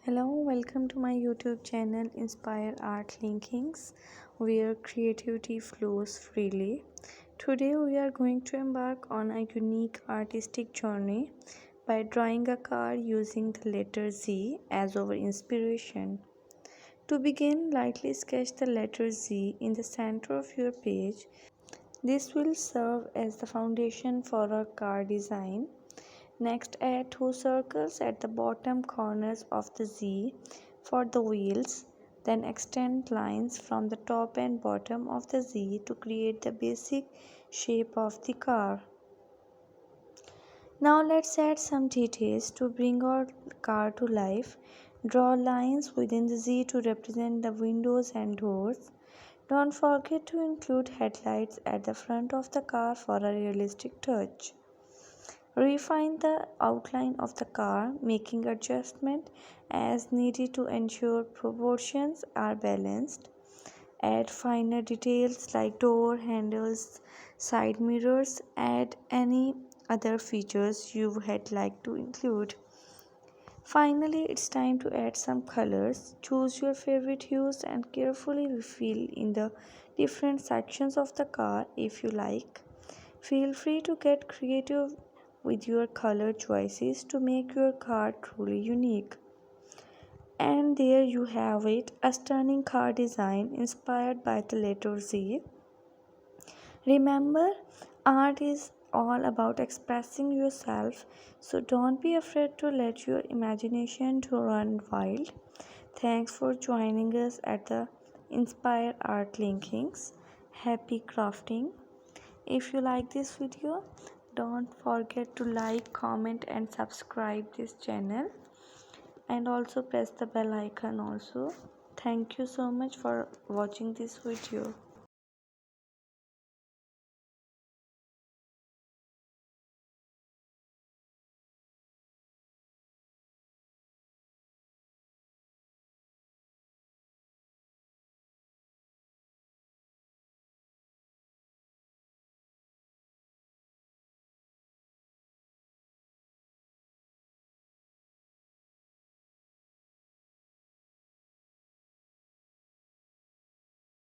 Hello, welcome to my YouTube channel Inspire Art Linkings, where creativity flows freely. Today we are going to embark on a unique artistic journey by drawing a car using the letter Z as our inspiration. To begin, lightly sketch the letter Z in the center of your page. This will serve as the foundation for our car design. Next, add two circles at the bottom corners of the Z for the wheels. Then extend lines from the top and bottom of the Z to create the basic shape of the car. Now let's add some details to bring our car to life. Draw lines within the Z to represent the windows and doors. Don't forget to include headlights at the front of the car for a realistic touch. Refine the outline of the car, making adjustments as needed to ensure proportions are balanced. Add finer details like door handles, side mirrors, add any other features you had like to include. Finally, it's time to add some colors. Choose your favorite hues and carefully refill in the different sections of the car if you like. Feel free to get creative with your color choices to make your car truly unique. And there you have it, a stunning car design inspired by the letter Z. Remember, art is all about expressing yourself, so don't be afraid to let your imagination to run wild. Thanks for joining us at the Inspire Art Linkings. Happy crafting. If you like this video, don't forget to like, comment and subscribe this channel, and also press the bell icon also. Thank you so much for watching this video.